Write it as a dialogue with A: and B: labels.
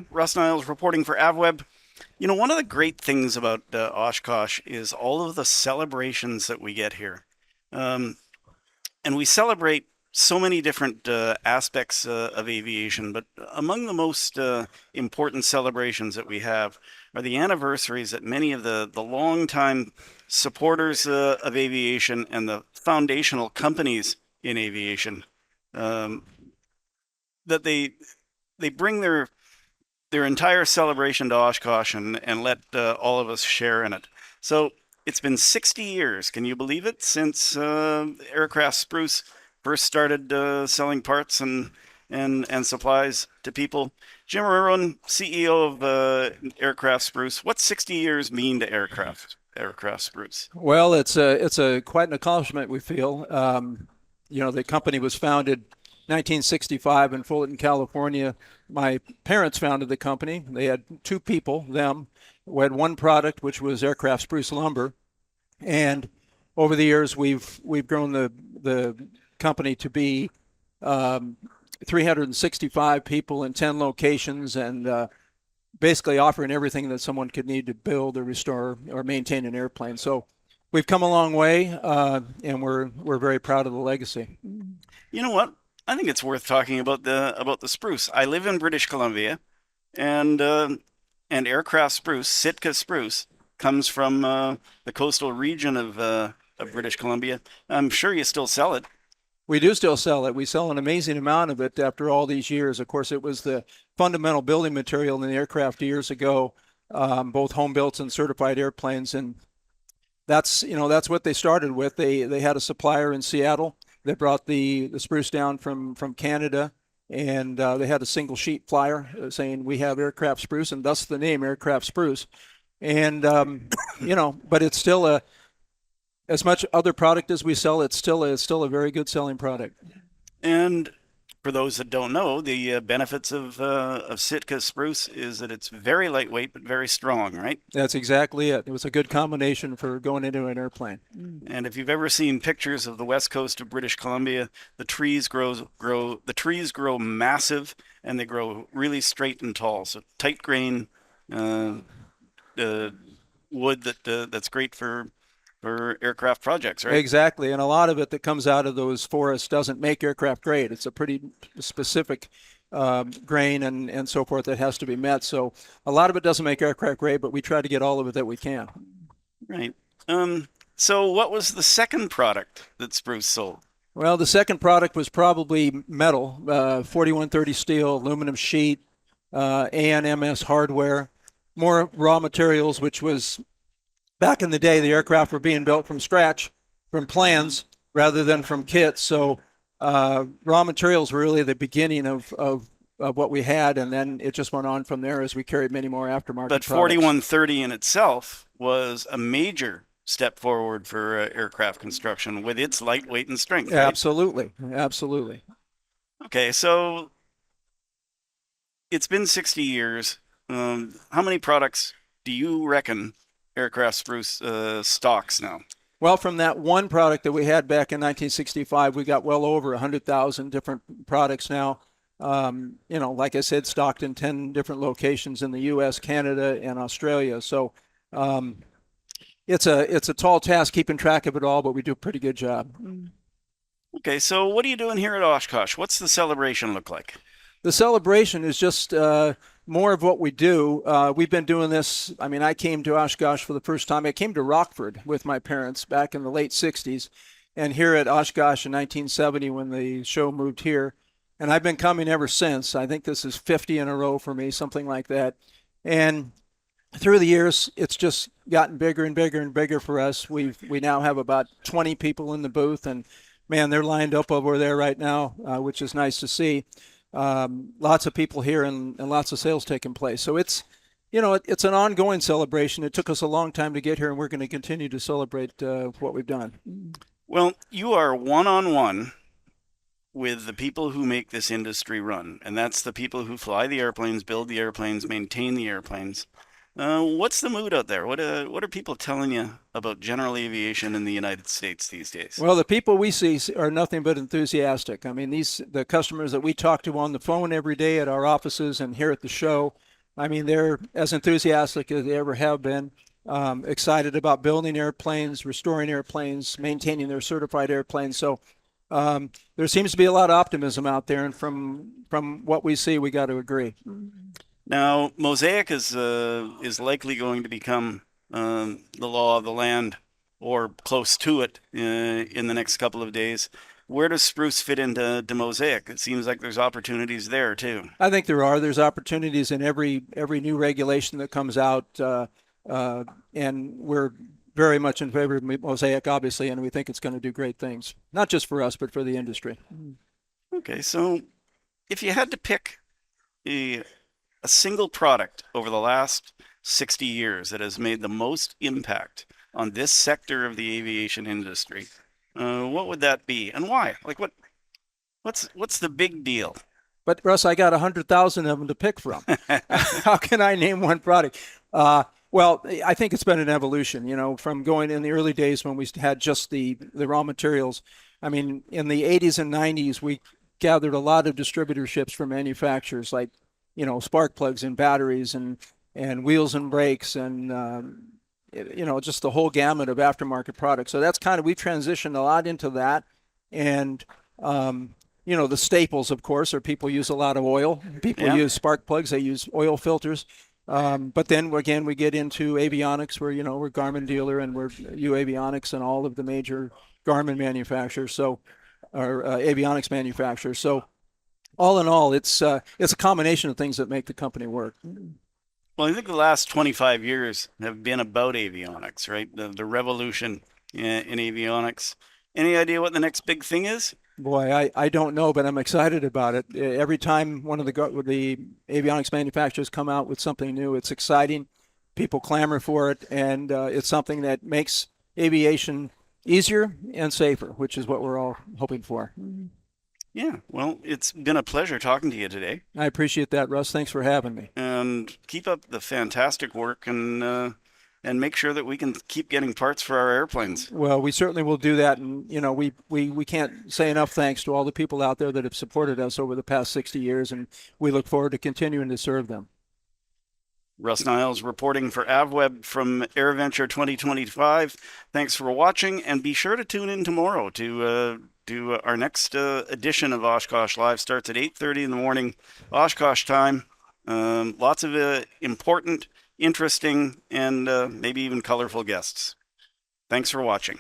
A: Russ Niles reporting for AvWeb. You know, one of the great things about Oshkosh is all of the celebrations that we get here. Um, and we celebrate so many different aspects of aviation, but among the most important celebrations that we have are the anniversaries that many of the longtime supporters of aviation and the foundational companies in aviation um, that they bring their entire celebration to Oshkosh and let all of us share in it. So it's been 60 years, can you believe it, since Aircraft Spruce first started selling parts and supplies to people. Jim Irwin, CEO of Aircraft Spruce, what's 60 years mean to Aircraft Spruce?
B: Well, it's a quite an accomplishment, we feel. The company was founded 1965 in Fulton, California. My parents founded the company. They had two people, them. We had one product, which was aircraft spruce lumber, and over the years we've grown the company to be 365 people in 10 locations, and basically offering everything that someone could need to build or restore or maintain an airplane. So we've come a long way, and we're very proud of the legacy.
A: You know what? I think it's worth talking about the spruce. I live in British Columbia, and and Aircraft Spruce, Sitka Spruce, comes from the coastal region of British Columbia. I'm sure you still sell it.
B: We do still sell it. We sell an amazing amount of it after all these years. Of course, it was the fundamental building material in the aircraft years ago, both home built and certified airplanes, and that's what they started with. They had a supplier in Seattle that brought the spruce down from Canada, and they had a single sheet flyer saying we have aircraft spruce, and thus the name aircraft spruce. And but it's still as much other product as we sell. It's still a very good selling product.
A: And for those that don't know, the benefits of Sitka spruce is that it's very lightweight but very strong, right?
B: That's exactly it. It was a good combination for going into an airplane.
A: And if you've ever seen pictures of the west coast of British Columbia, the trees grow massive and they grow really straight and tall. So tight grain uh, uh, wood that's great for aircraft projects, right?
B: Exactly, and a lot of it that comes out of those forests doesn't make aircraft grade. It's a pretty specific grain and so forth that has to be met. So a lot of it doesn't make aircraft grade, but we try to get all of it that we can.
A: Right. So what was the second product that Spruce sold?
B: Well, the second product was probably metal, 4130 steel, aluminum sheet, ANMS hardware, more raw materials, which was back in the day, the aircraft were being built from scratch, from plans rather than from kits. So raw materials were really the beginning of what we had, and then it just went on from there as we carried many more
A: But
B: aftermarket products.
A: 4130 in itself was a major step forward for aircraft construction with its lightweight and strength, right?
B: Absolutely, absolutely.
A: Okay, so it's been 60 years. How many products do you reckon Aircraft Spruce stocks now?
B: Well, from that one product that we had back in 1965, we got well over 100,000 different products now. Like I said, stocked in 10 different locations in the U.S., Canada, and Australia. So um, it's a tall task keeping track of it all, but we do a pretty good job.
A: Okay, so what are you doing here at Oshkosh? What's the celebration look like?
B: The celebration is just more of what we do. We've been doing this. I mean, I came to Oshkosh for the first time. I came to Rockford with my parents back in the late 60s, and here at Oshkosh in 1970 when the show moved here. And I've been coming ever since. I think this is 50 in a row for me, something like that. And through the years, it's just gotten bigger and bigger and bigger for us. We now have about 20 people in the booth, and man, they're lined up over there right now, which is nice to see. Lots of people here and lots of sales taking place. So it's an ongoing celebration. It took us a long time to get here, and we're going to continue to celebrate what we've done.
A: Well, you are one on one with the people who make this industry run, and that's the people who fly the airplanes, build the airplanes, maintain the airplanes. What's the mood out there? What are people telling you about general aviation in the United States these days?
B: Well, the people we see are nothing but enthusiastic. I mean, the customers that we talk to on the phone every day at our offices and here at the show I mean, they're as enthusiastic as they ever have been. Excited about building airplanes, restoring airplanes, maintaining their certified airplanes. So there seems to be a lot of optimism out there, and from what we see, we got to agree.
A: Now, Mosaic is likely going to become the law of the land or close to it in the next couple of days. Where does Spruce fit into Mosaic? It seems like there's opportunities there too.
B: I think there are. There's opportunities in every new regulation that comes out, and we're very much in favor of Mosaic, obviously, and we think it's going to do great things, not just for us, but for the industry.
A: Okay, so if you had to pick a, a single product over the last 60 years that has made the most impact on this sector of the aviation industry, what would that be and why? Like what's the big deal?
B: But Russ, I got 100,000 of them to pick from. How can I name one product? Well, I think it's been an evolution, from going in the early days when we had just the raw materials. I mean, in the 80s and 90s, we gathered a lot of distributorships from manufacturers like, spark plugs and batteries and wheels and brakes and, just the whole gamut of aftermarket products. So that's we've transitioned a lot into that. And, the staples, of course, are people use a lot of oil. People
A: Yeah.
B: use spark plugs. They use oil filters. But then again, we get into avionics where, we're Garmin dealer and we're U Avionics and all of the major Garmin manufacturers. So, or avionics manufacturers. So all in all, it's a combination of things that make the company work.
A: Well, I think the last 25 years have been about avionics, right? The revolution in avionics. Any idea what the next big thing is?
B: Boy, I don't know, but I'm excited about it. Every time one of the avionics manufacturers come out with something new, it's exciting. People clamor for it, and it's something that makes aviation easier and safer, which is what we're all hoping for.
A: Yeah, well, it's been a pleasure talking to you today,
B: I appreciate that, Russ. Thanks for having me.
A: and keep up the fantastic work and make sure that we can keep getting parts for our airplanes.
B: Well, we certainly will do that, and we can't say enough thanks to all the people out there that have supported us over the past 60 years, and we look forward to continuing to serve them.
A: Russ Niles reporting for AvWeb from AirVenture 2025. Thanks for watching, and be sure to tune in tomorrow to our next edition of Oshkosh Live. Starts at 8:30 in the morning, Oshkosh time. Lots of important, interesting, and maybe even colorful guests. Thanks for watching.